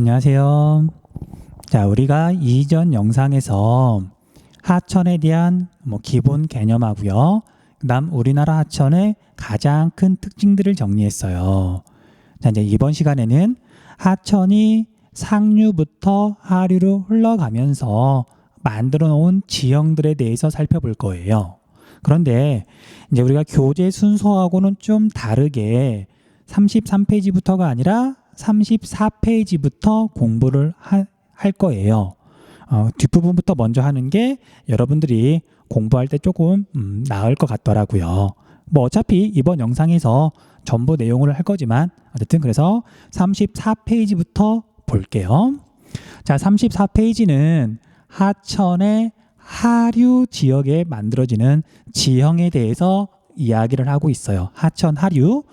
안녕하세요. 자, 우리가 이전 영상에서 하천에 대한 기본 개념하고요. 그다음 우리나라 하천의 가장 큰 특징들을 정리했어요. 자, 이제 이번 시간에는 하천이 상류부터 하류로 흘러가면서 만들어 놓은 지형들에 대해서 살펴볼 거예요. 그런데 이제 우리가 교재 순서하고는 좀 다르게 33페이지부터가 아니라 34페이지부터 공부를 할 거예요. 뒷부분부터 먼저 하는 게 여러분들이 공부할 때 조금 나을 것 같더라고요. 뭐 어차피 이번 영상에서 전부 내용을 할 거지만 어쨌든 그래서 34페이지부터 볼게요. 자, 34페이지는 하천의 하류 지역에 만들어지는 지형에 대해서 이야기를 하고 있어요. 하천 하류,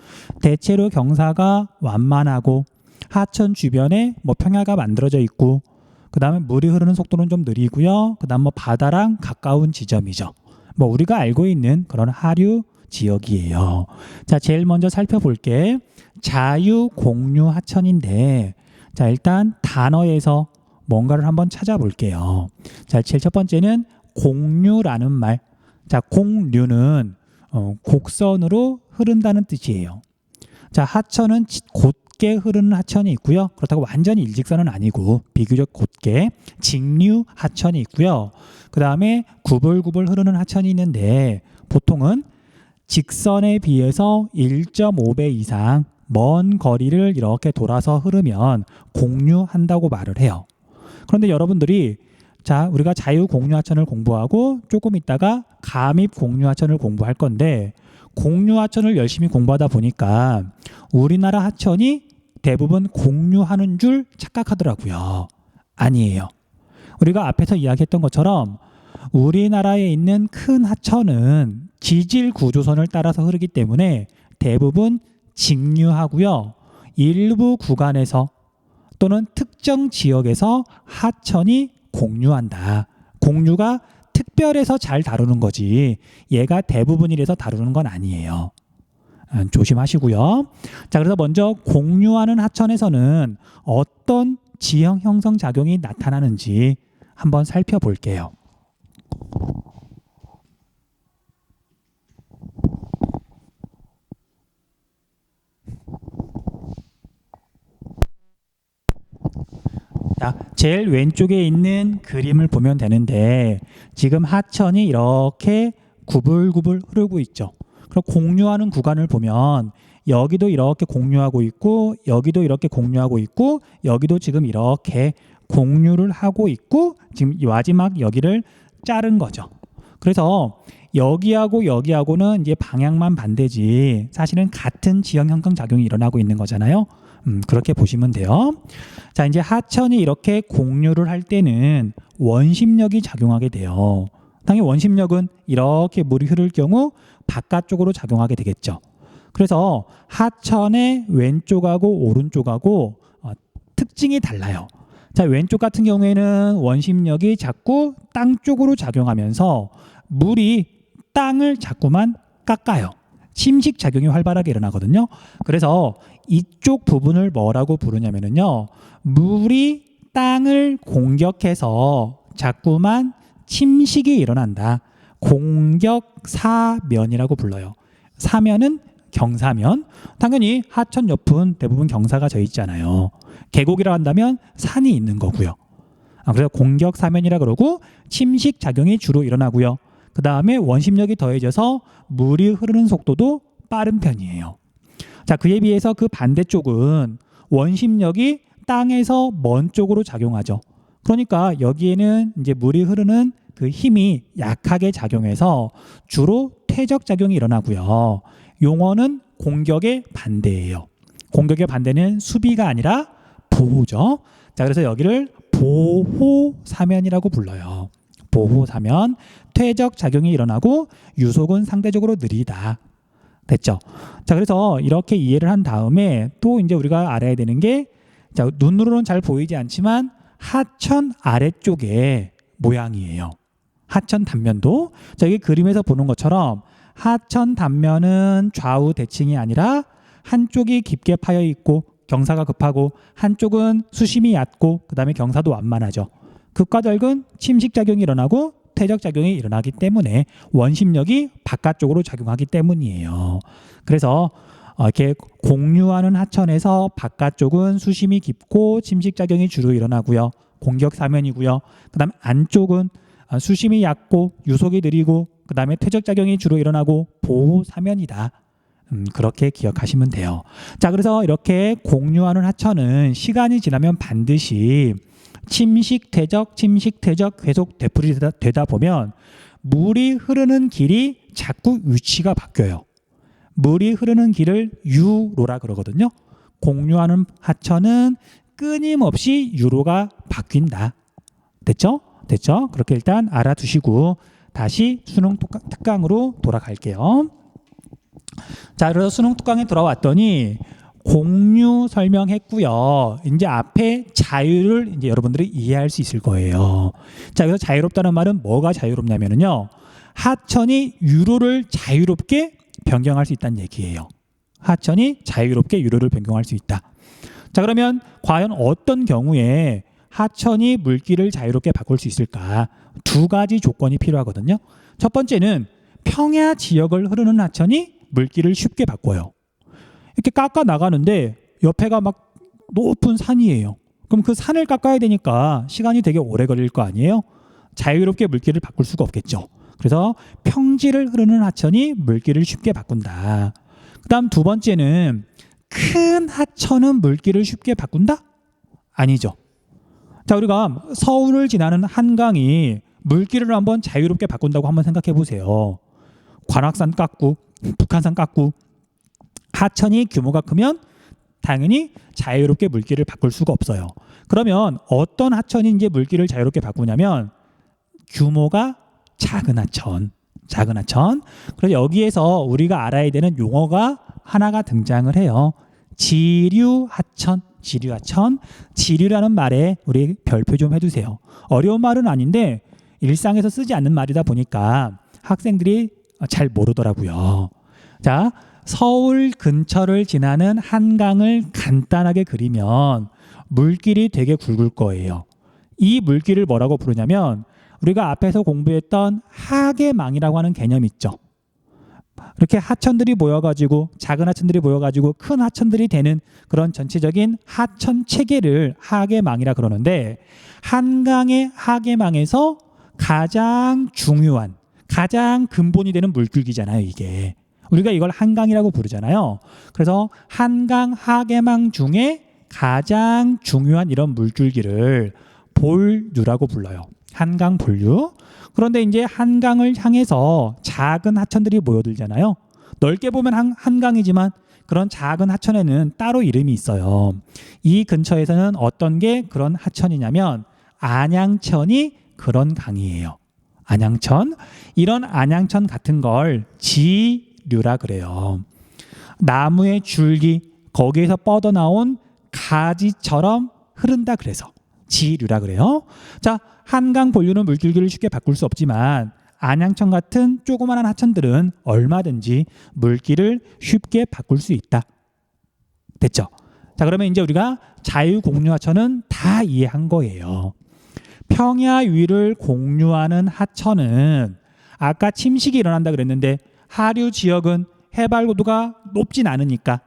대체로 경사가 완만하고 하천 주변에 평야가 만들어져 있고, 그 다음에 물이 흐르는 속도는 좀 느리고요. 그 다음 바다랑 가까운 지점이죠. 우리가 알고 있는 그런 하류 지역이에요. 자, 제일 먼저 살펴볼게. 자유 공유 하천인데, 자, 일단 단어에서 뭔가를 한번 찾아볼게요. 자, 제일 첫 번째는 공류라는 말. 자, 공류는 곡선으로 흐른다는 뜻이에요. 자, 하천은 곧게 흐르는 하천이 있고요. 그렇다고 완전히 일직선은 아니고 비교적 곧게 직류 하천이 있고요. 그 다음에 구불구불 흐르는 하천이 있는데 보통은 직선에 비해서 1.5배 이상 먼 거리를 이렇게 돌아서 흐르면 공류한다고 말을 해요. 그런데 여러분들이 자, 우리가 자유 공유하천을 공부하고 조금 있다가 감입 공유하천을 공부할 건데, 공유하천을 열심히 공부하다 보니까 우리나라 하천이 대부분 공유하는 줄 착각하더라고요. 아니에요. 우리가 앞에서 이야기했던 것처럼 우리나라에 있는 큰 하천은 지질 구조선을 따라서 흐르기 때문에 대부분 직류하고요. 일부 구간에서 또는 특정 지역에서 하천이 공유한다. 공유가 특별해서 잘 다루는 거지 얘가 대부분이라서 다루는 건 아니에요. 조심하시고요. 자, 그래서 먼저 공유하는 하천에서는 어떤 지형 형성 작용이 나타나는지 한번 살펴볼게요. 자, 제일 왼쪽에 있는 그림을 보면 되는데 지금 하천이 이렇게 구불구불 흐르고 있죠. 그럼 공유하는 구간을 보면 여기도 이렇게 공유하고 있고 여기도 이렇게 공유하고 있고 여기도 지금 이렇게 공유를 하고 있고 지금 이 마지막 여기를 자른 거죠. 그래서 여기하고 여기하고는 이제 방향만 반대지 사실은 같은 지형 형성 작용이 일어나고 있는 거잖아요. 그렇게 보시면 돼요. 자, 이제 하천이 이렇게 공유를 할 때는 원심력이 작용하게 돼요. 당연히 원심력은 이렇게 물이 흐를 경우 바깥쪽으로 작용하게 되겠죠. 그래서 하천의 왼쪽하고 오른쪽하고 특징이 달라요. 자, 왼쪽 같은 경우에는 원심력이 자꾸 땅 쪽으로 작용하면서 물이 땅을 자꾸만 깎아요. 침식 작용이 활발하게 일어나거든요. 그래서 이쪽 부분을 뭐라고 부르냐면요. 물이 땅을 공격해서 자꾸만 침식이 일어난다. 공격사면이라고 불러요. 사면은 경사면. 당연히 하천 옆은 대부분 경사가 져 있잖아요. 계곡이라 한다면 산이 있는 거고요. 그래서 공격사면이라 그러고 침식 작용이 주로 일어나고요. 그 다음에 원심력이 더해져서 물이 흐르는 속도도 빠른 편이에요. 자, 그에 비해서 그 반대쪽은 원심력이 땅에서 먼 쪽으로 작용하죠. 그러니까 여기에는 이제 물이 흐르는 그 힘이 약하게 작용해서 주로 퇴적 작용이 일어나고요. 용어는 공격의 반대예요. 공격의 반대는 수비가 아니라 보호죠. 자, 그래서 여기를 보호사면이라고 불러요. 보호사면, 퇴적 작용이 일어나고 유속은 상대적으로 느리다. 됐죠? 자, 그래서 이렇게 이해를 한 다음에 또 이제 우리가 알아야 되는 게, 자, 눈으로는 잘 보이지 않지만 하천 아래쪽의 모양이에요. 하천 단면도. 자, 여기 그림에서 보는 것처럼 하천 단면은 좌우 대칭이 아니라 한쪽이 깊게 파여 있고 경사가 급하고 한쪽은 수심이 얕고 그 다음에 경사도 완만하죠. 극과 덜근 침식작용이 일어나고 퇴적작용이 일어나기 때문에 원심력이 바깥쪽으로 작용하기 때문이에요. 그래서 이렇게 공유하는 하천에서 바깥쪽은 수심이 깊고 침식작용이 주로 일어나고요. 공격사면이고요. 그 다음 안쪽은 수심이 얕고 유속이 느리고 그 다음에 퇴적작용이 주로 일어나고 보호사면이다. 그렇게 기억하시면 돼요. 자, 그래서 이렇게 공유하는 하천은 시간이 지나면 반드시 침식, 퇴적 계속 되풀이되다 보면 물이 흐르는 길이 자꾸 위치가 바뀌어요. 물이 흐르는 길을 유로라 그러거든요. 공유하는 하천은 끊임없이 유로가 바뀐다. 됐죠? 됐죠? 그렇게 일단 알아두시고 다시 수능 특강으로 돌아갈게요. 자, 그래서 수능 특강에 돌아왔더니 공유 설명했고요. 이제 앞에 자유를 이제 여러분들이 이해할 수 있을 거예요. 자, 그래서 자유롭다는 말은 뭐가 자유롭냐면요. 하천이 유로를 자유롭게 변경할 수 있다는 얘기예요. 하천이 자유롭게 유로를 변경할 수 있다. 자, 그러면 과연 어떤 경우에 하천이 물길을 자유롭게 바꿀 수 있을까? 두 가지 조건이 필요하거든요. 첫 번째는 평야 지역을 흐르는 하천이 물길을 쉽게 바꿔요. 이렇게 깎아 나가는데 옆에가 막 높은 산이에요. 그럼 그 산을 깎아야 되니까 시간이 되게 오래 걸릴 거 아니에요? 자유롭게 물길을 바꿀 수가 없겠죠. 그래서 평지를 흐르는 하천이 물길을 쉽게 바꾼다. 그 다음 두 번째는 큰 하천은 물길을 쉽게 바꾼다? 아니죠. 자, 우리가 서울을 지나는 한강이 물길을 한번 자유롭게 바꾼다고 한번 생각해 보세요. 관악산 깎고 북한산 깎고 하천이 규모가 크면 당연히 자유롭게 물길을 바꿀 수가 없어요. 그러면 어떤 하천이 이제 물길을 자유롭게 바꾸냐면 규모가 작은 하천. 그래서 여기에서 우리가 알아야 되는 용어가 하나가 등장을 해요. 지류하천. 지류라는 말에 우리 별표 좀 해두세요. 어려운 말은 아닌데 일상에서 쓰지 않는 말이다 보니까 학생들이 잘 모르더라고요. 자, 서울 근처를 지나는 한강을 간단하게 그리면 물길이 되게 굵을 거예요. 이 물길을 뭐라고 부르냐면 우리가 앞에서 공부했던 하계망이라고 하는 개념 있죠. 이렇게 하천들이 모여가지고 작은 하천들이 모여가지고 큰 하천들이 되는 그런 전체적인 하천 체계를 하계망이라 그러는데 한강의 하계망에서 가장 중요한 가장 근본이 되는 물줄기잖아요. 이게 우리가 이걸 한강이라고 부르잖아요. 그래서 한강 하계망 중에 가장 중요한 이런 물줄기를 볼류라고 불러요. 한강 볼류. 그런데 이제 한강을 향해서 작은 하천들이 모여들잖아요. 넓게 보면 한강이지만 그런 작은 하천에는 따로 이름이 있어요. 이 근처에서는 어떤 게 그런 하천이냐면 안양천이 그런 강이에요. 안양천. 이런 안양천 같은 걸 지류라 그래요. 나무의 줄기 거기에서 뻗어나온 가지처럼 흐른다 그래서 지류라 그래요. 자, 한강 본류는 물줄기를 쉽게 바꿀 수 없지만 안양천 같은 조그마한 하천들은 얼마든지 물길을 쉽게 바꿀 수 있다. 됐죠? 자, 그러면 이제 우리가 자유공유하천은 다 이해한 거예요. 평야 위를 공유하는 하천은 아까 침식이 일어난다 그랬는데 하류 지역은 해발 고도가 높진 않으니까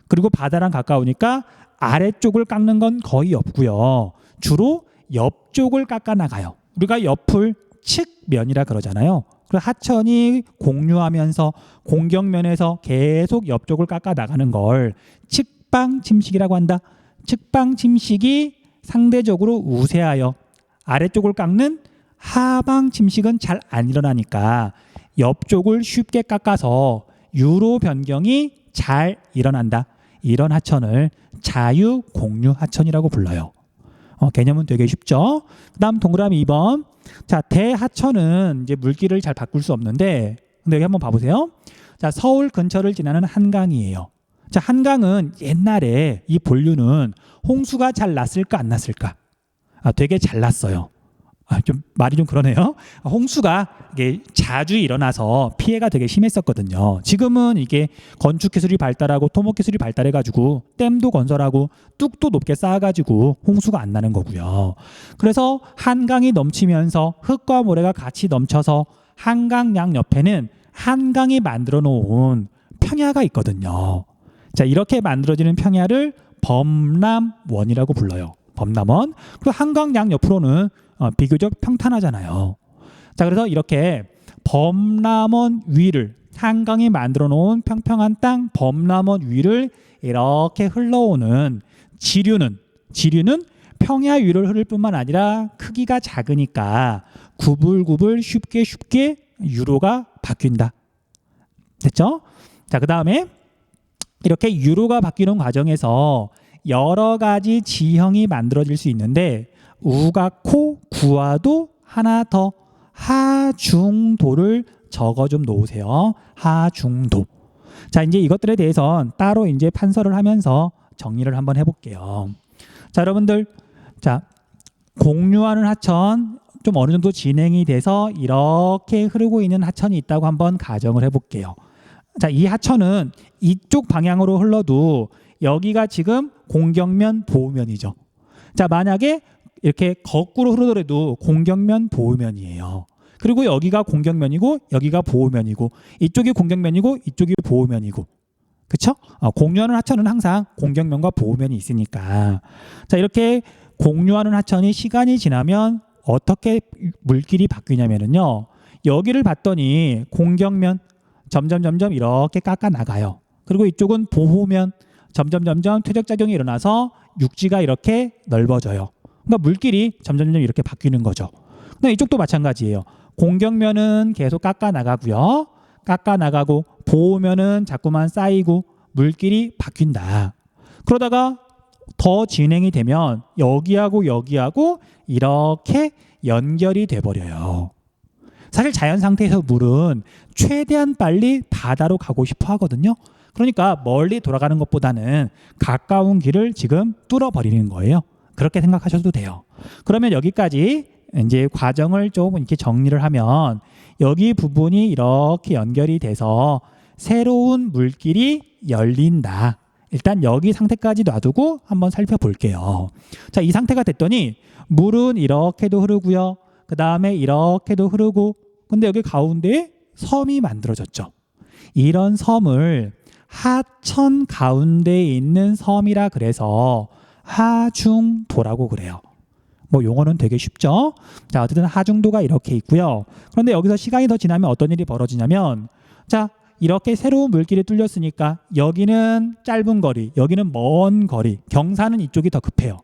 그리고 바다랑 가까우니까 아래쪽을 깎는 건 거의 없고요. 주로 옆쪽을 깎아 나가요. 우리가 옆을 측면이라 그러잖아요. 그 하천이 공유하면서 공격면에서 계속 옆쪽을 깎아 나가는 걸 측방 침식이라고 한다. 측방 침식이 상대적으로 우세하여 아래쪽을 깎는 하방 침식은 잘 안 일어나니까 옆쪽을 쉽게 깎아서 유로 변경이 잘 일어난다. 이런 하천을 자유 공유 하천이라고 불러요. 개념은 되게 쉽죠. 그다음 동그라미 2번. 자, 대하천은 이제 물길을 잘 바꿀 수 없는데 근데 여기 한번 봐보세요. 자, 서울 근처를 지나는 한강이에요. 자, 한강은 옛날에 이 본류는 홍수가 잘 났을까 안 났을까? 되게 잘 났어요. 좀 말이 좀 그러네요. 홍수가 이게 자주 일어나서 피해가 되게 심했었거든요. 지금은 이게 건축 기술이 발달하고 토목 기술이 발달해가지고 댐도 건설하고 뚝도 높게 쌓아가지고 홍수가 안 나는 거고요. 그래서 한강이 넘치면서 흙과 모래가 같이 넘쳐서 한강 양 옆에는 한강이 만들어 놓은 평야가 있거든요. 자, 이렇게 만들어지는 평야를 범람원이라고 불러요. 범람원. 그리고 한강 양 옆으로는 비교적 평탄하잖아요. 자, 그래서 이렇게 범람원 위를 한강이 만들어 놓은 평평한 땅 범람원 위를 이렇게 흘러오는 지류는 평야 위를 흐를 뿐만 아니라 크기가 작으니까 구불구불 쉽게 유로가 바뀐다. 됐죠? 자, 그 다음에 이렇게 유로가 바뀌는 과정에서 여러 가지 지형이 만들어질 수 있는데 우가코 구와도 하나 더 하중도를 적어 좀 놓으세요. 하중도. 자, 이제 이것들에 대해서는 따로 이제 판서를 하면서 정리를 한번 해볼게요. 자, 여러분들, 자, 공유하는 하천 좀 어느 정도 진행이 돼서 이렇게 흐르고 있는 하천이 있다고 한번 가정을 해볼게요. 자, 이 하천은 이쪽 방향으로 흘러도 여기가 지금 공경면 보호면이죠. 자, 만약에 이렇게 거꾸로 흐르더라도 공경면 보호면이에요. 그리고 여기가 공경면이고 여기가 보호면이고 이쪽이 공경면이고 이쪽이 보호면이고, 그렇죠? 공유하는 하천은 항상 공경면과 보호면이 있으니까. 자, 이렇게 공유하는 하천이 시간이 지나면 어떻게 물길이 바뀌냐면요, 여기를 봤더니 공경면 점점 이렇게 깎아 나가요. 그리고 이쪽은 보호면 점점 퇴적작용이 일어나서 육지가 이렇게 넓어져요. 그러니까 물길이 점점 이렇게 바뀌는 거죠. 근데 이쪽도 마찬가지예요. 공경면은 계속 깎아 나가고요. 깎아 나가고 보호면은 자꾸만 쌓이고 물길이 바뀐다. 그러다가 더 진행이 되면 여기하고 이렇게 연결이 돼버려요. 사실 자연 상태에서 물은 최대한 빨리 바다로 가고 싶어 하거든요. 그러니까 멀리 돌아가는 것보다는 가까운 길을 지금 뚫어버리는 거예요. 그렇게 생각하셔도 돼요. 그러면 여기까지 이제 과정을 조금 이렇게 정리를 하면 여기 부분이 이렇게 연결이 돼서 새로운 물길이 열린다. 일단 여기 상태까지 놔두고 한번 살펴볼게요. 자, 이 상태가 됐더니 물은 이렇게도 흐르고요. 그 다음에 이렇게도 흐르고, 근데 여기 가운데에 섬이 만들어졌죠. 이런 섬을 하천 가운데에 있는 섬이라 그래서 하중도라고 그래요. 뭐 용어는 되게 쉽죠. 자, 어쨌든 하중도가 이렇게 있고요. 그런데 여기서 시간이 더 지나면 어떤 일이 벌어지냐면, 자, 이렇게 새로운 물길이 뚫렸으니까 여기는 짧은 거리, 여기는 먼 거리, 경사는 이쪽이 더 급해요.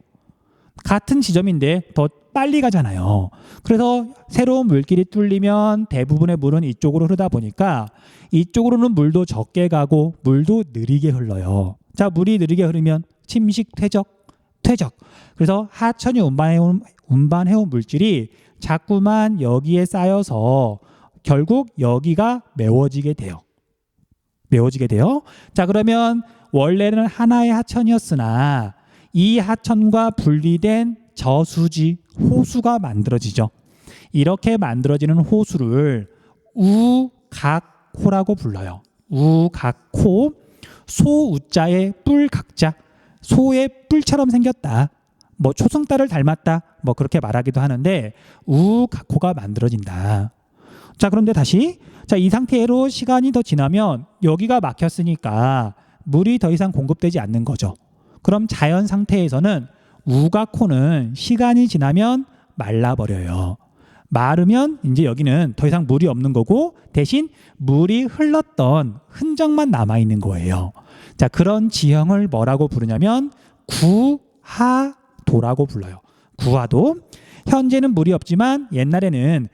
같은 지점인데 더 빨리 가잖아요. 그래서 새로운 물길이 뚫리면 대부분의 물은 이쪽으로 흐르다 보니까 이쪽으로는 물도 적게 가고 물도 느리게 흘러요. 자, 물이 느리게 흐르면 침식, 퇴적. 그래서 하천이 운반해온 물질이 자꾸만 여기에 쌓여서 결국 여기가 메워지게 돼요. 자, 그러면 원래는 하나의 하천이었으나 이 하천과 분리된 저수지, 호수가 만들어지죠. 이렇게 만들어지는 호수를 우각호라고 불러요. 우각호, 소우자의 뿔각자, 소의 뿔처럼 생겼다. 뭐 초승달을 닮았다. 뭐 그렇게 말하기도 하는데 우각호가 만들어진다. 자, 그런데 다시, 자, 이 상태로 시간이 더 지나면 여기가 막혔으니까 물이 더 이상 공급되지 않는 거죠. 그럼 자연 상태에서는 우각호는 시간이 지나면 말라버려요. 마르면 이제 여기는 더 이상 물이 없는 거고 대신 물이 흘렀던 흔적만 남아있는 거예요. 자, 그런 지형을 뭐라고 부르냐면 구하도라고 불러요. 구하도. 현재는 물이 없지만 옛날에는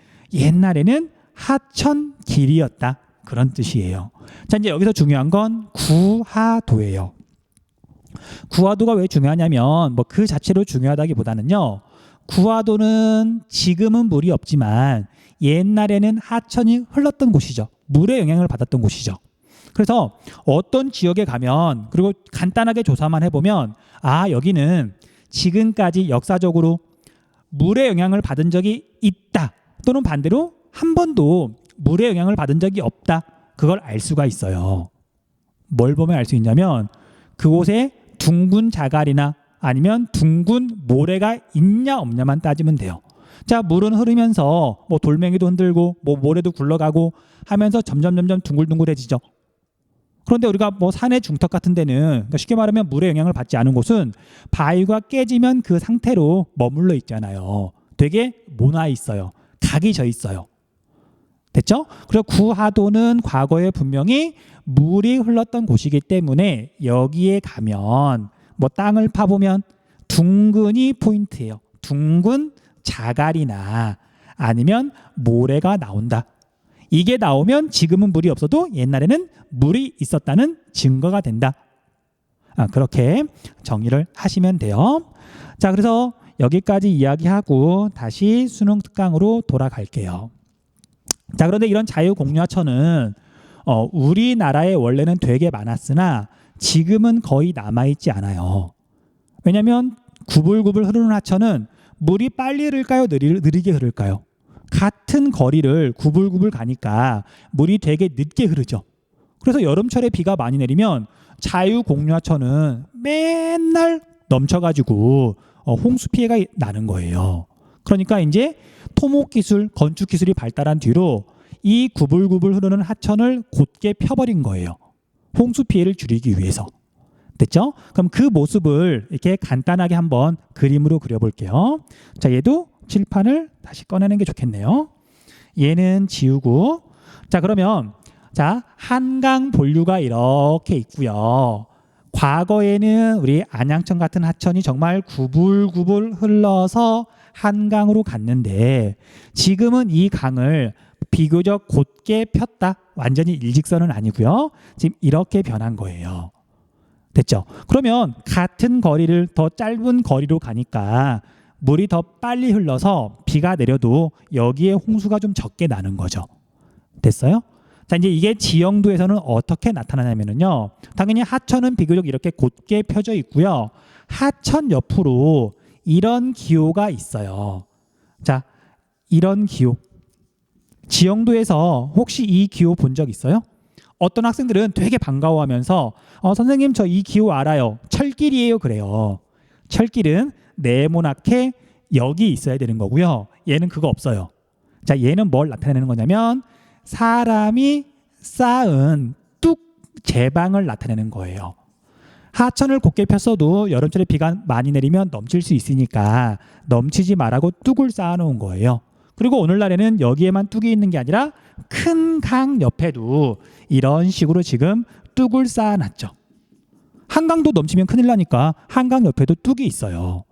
하천길이었다. 그런 뜻이에요. 자, 이제 여기서 중요한 건 구하도예요. 구하도가 왜 중요하냐면 뭐 그 자체로 중요하다기보다는요, 구하도는 지금은 물이 없지만 옛날에는 하천이 흘렀던 곳이죠. 물의 영향을 받았던 곳이죠. 그래서 어떤 지역에 가면, 그리고 간단하게 조사만 해보면, 아, 여기는 지금까지 역사적으로 물의 영향을 받은 적이 있다. 또는 반대로 한 번도 물의 영향을 받은 적이 없다. 그걸 알 수가 있어요. 뭘 보면 알 수 있냐면 그곳에 둥근 자갈이나 아니면 둥근 모래가 있냐 없냐만 따지면 돼요. 자, 물은 흐르면서 뭐 돌멩이도 흔들고 뭐 모래도 굴러가고 하면서 점점 둥글둥글해지죠. 그런데 우리가 뭐 산의 중턱 같은 데는, 그러니까 쉽게 말하면 물의 영향을 받지 않은 곳은 바위가 깨지면 그 상태로 머물러 있잖아요. 되게 모나 있어요. 각이 져 있어요. 됐죠? 그리고 구하도는 과거에 분명히 물이 흘렀던 곳이기 때문에 여기에 가면 뭐 땅을 파보면 둥근이 포인트예요. 둥근 자갈이나 아니면 모래가 나온다. 이게 나오면 지금은 물이 없어도 옛날에는 물이 있었다는 증거가 된다. 그렇게 정리를 하시면 돼요. 자, 그래서 여기까지 이야기하고 다시 수능 특강으로 돌아갈게요. 자, 그런데 이런 자유공유하천은 우리나라에 원래는 되게 많았으나 지금은 거의 남아있지 않아요. 왜냐하면 구불구불 흐르는 하천은 물이 빨리 흐를까요? 느리게 흐를까요? 같은 거리를 구불구불 가니까 물이 되게 늦게 흐르죠. 그래서 여름철에 비가 많이 내리면 자유공유하천은 맨날 넘쳐가지고 홍수 피해가 나는 거예요. 그러니까 이제 토목기술, 건축기술이 발달한 뒤로 이 구불구불 흐르는 하천을 곧게 펴버린 거예요. 홍수 피해를 줄이기 위해서. 됐죠? 그럼 그 모습을 이렇게 간단하게 한번 그림으로 그려볼게요. 자, 얘도 칠판을 다시 꺼내는 게 좋겠네요. 얘는 지우고. 자, 그러면 자, 한강 본류가 이렇게 있고요. 과거에는 우리 안양천 같은 하천이 정말 구불구불 흘러서 한강으로 갔는데 지금은 이 강을 비교적 곧게 폈다. 완전히 일직선은 아니고요. 지금 이렇게 변한 거예요. 됐죠? 그러면 같은 거리를 더 짧은 거리로 가니까 물이 더 빨리 흘러서 비가 내려도 여기에 홍수가 좀 적게 나는 거죠. 됐어요? 자, 이제 이게 지형도에서는 어떻게 나타나냐면요. 당연히 하천은 비교적 이렇게 곧게 펴져 있고요. 하천 옆으로 이런 기호가 있어요. 자, 이런 기호. 지형도에서 혹시 이 기호 본 적 있어요? 어떤 학생들은 되게 반가워하면서 선생님 저 이 기호 알아요. 철길이에요. 그래요. 철길은 네모나게 여기 있어야 되는 거고요. 얘는 그거 없어요. 자, 얘는 뭘 나타내는 거냐면 사람이 쌓은 뚝 제방을 나타내는 거예요. 하천을 곧게 폈어도 여름철에 비가 많이 내리면 넘칠 수 있으니까 넘치지 말라고 뚝을 쌓아놓은 거예요. 그리고 오늘날에는 여기에만 뚝이 있는 게 아니라 큰 강 옆에도 이런 식으로 지금 뚝을 쌓아놨죠. 한강도 넘치면 큰일 나니까 한강 옆에도 뚝이 있어요.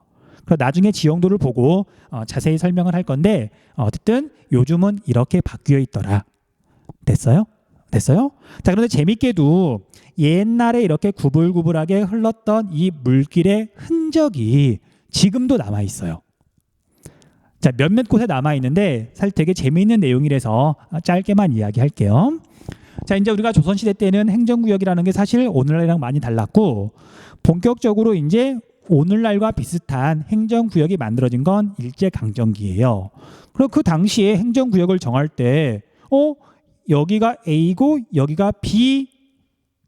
그래서 나중에 지형도를 보고 자세히 설명을 할 건데 어쨌든 요즘은 이렇게 바뀌어 있더라. 됐어요? 됐어요? 자, 그런데 재밌게도 옛날에 이렇게 구불구불하게 흘렀던 이 물길의 흔적이 지금도 남아 있어요. 자, 몇몇 곳에 남아 있는데 사실 되게 재미있는 내용이라서 짧게만 이야기할게요. 자, 이제 우리가 조선시대 때는 행정구역이라는 게 사실 오늘날이랑 많이 달랐고 본격적으로 이제 오늘날과 비슷한 행정구역이 만들어진 건 일제강점기예요. 그리고 그 당시에 행정구역을 정할 때 여기가 A고 여기가 B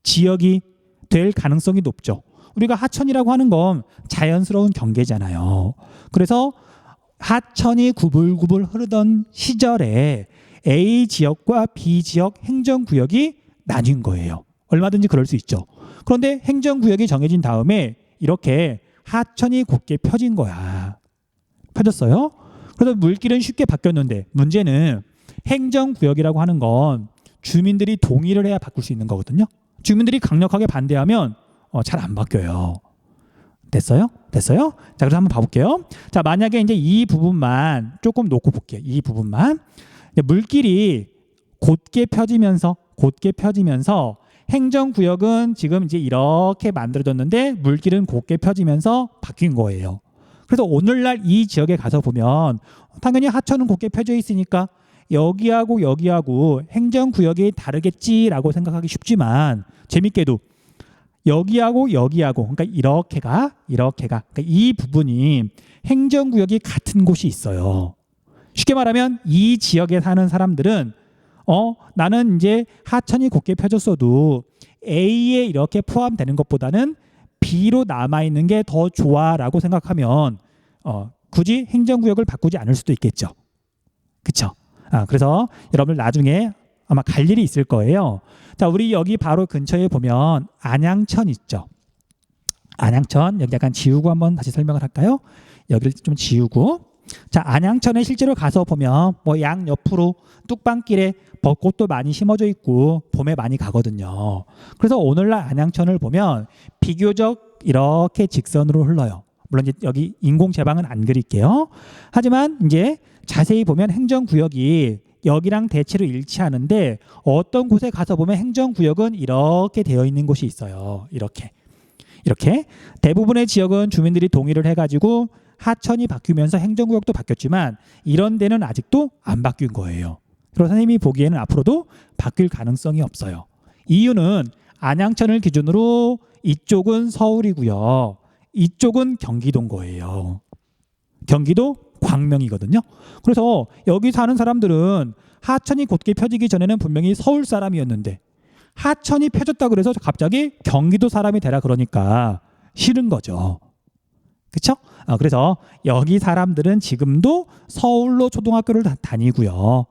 지역이 될 가능성이 높죠. 우리가 하천이라고 하는 건 자연스러운 경계잖아요. 그래서 하천이 구불구불 흐르던 시절에 A 지역과 B 지역 행정구역이 나뉜 거예요. 얼마든지 그럴 수 있죠. 그런데 행정구역이 정해진 다음에 이렇게 하천이 곧게 펴진 거야. 펴졌어요? 그래서 물길은 쉽게 바뀌었는데 문제는 행정구역이라고 하는 건 주민들이 동의를 해야 바꿀 수 있는 거거든요. 주민들이 강력하게 반대하면 잘 안 바뀌어요. 됐어요? 됐어요? 자, 그래서 한번 봐볼게요. 자, 만약에 이제 이 부분만 조금 놓고 볼게요. 이 부분만. 물길이 곧게 펴지면서 행정구역은 지금 이제 이렇게 만들어졌는데 물길은 곧게 펴지면서 바뀐 거예요. 그래서 오늘날 이 지역에 가서 보면 당연히 하천은 곧게 펴져 있으니까 여기하고 행정구역이 다르겠지라고 생각하기 쉽지만 재밌게도 여기하고 여기하고 그러니까 이렇게가 그러니까 이 부분이 행정구역이 같은 곳이 있어요. 쉽게 말하면 이 지역에 사는 사람들은 나는 이제 하천이 곧게 펴졌어도 A에 이렇게 포함되는 것보다는 B로 남아있는 게 더 좋아라고 생각하면 굳이 행정구역을 바꾸지 않을 수도 있겠죠. 그쵸? 그래서 여러분들 나중에 아마 갈 일이 있을 거예요. 자, 우리 여기 바로 근처에 보면 안양천 있죠. 안양천 여기 약간 지우고 한번 다시 설명을 할까요? 여기를 좀 지우고 자, 안양천에 실제로 가서 보면 뭐 양 옆으로 뚝방길에 벚꽃도 많이 심어져 있고 봄에 많이 가거든요. 그래서 오늘날 안양천을 보면 비교적 이렇게 직선으로 흘러요. 물론 이제 여기 인공 제방은 안 그릴게요. 하지만 이제 자세히 보면 행정구역이 여기랑 대체로 일치하는데 어떤 곳에 가서 보면 행정구역은 이렇게 되어 있는 곳이 있어요. 이렇게 대부분의 지역은 주민들이 동의를 해가지고 하천이 바뀌면서 행정구역도 바뀌었지만 이런 데는 아직도 안 바뀐 거예요. 그래서 선생님이 보기에는 앞으로도 바뀔 가능성이 없어요. 이유는 안양천을 기준으로 이쪽은 서울이고요. 이쪽은 경기도인 거예요. 경기도 광명이거든요. 그래서 여기 사는 사람들은 하천이 곧게 펴지기 전에는 분명히 서울 사람이었는데 하천이 펴졌다 그래서 갑자기 경기도 사람이 되라 그러니까 싫은 거죠. 그렇죠? 그래서 여기 사람들은 지금도 서울로 초등학교를 다니고요.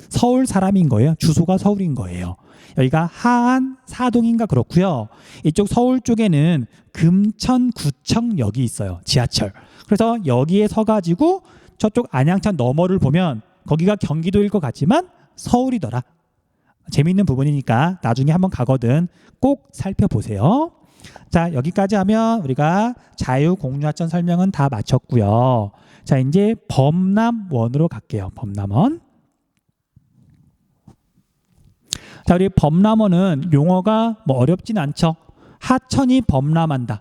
서울 사람인 거예요. 주소가 서울인 거예요. 여기가 하안 사동인가 그렇고요. 이쪽 서울 쪽에는 금천구청역이 있어요. 지하철. 그래서 여기에 서가지고 저쪽 안양천 너머를 보면 거기가 경기도일 것 같지만 서울이더라. 재미있는 부분이니까 나중에 한번 가거든 꼭 살펴보세요. 자, 여기까지 하면 우리가 자유공유하천 설명은 다 마쳤고요. 자, 이제 범람원으로 갈게요. 범람원. 자, 우리 범람원은 용어가 뭐 어렵진 않죠. 하천이 범람한다.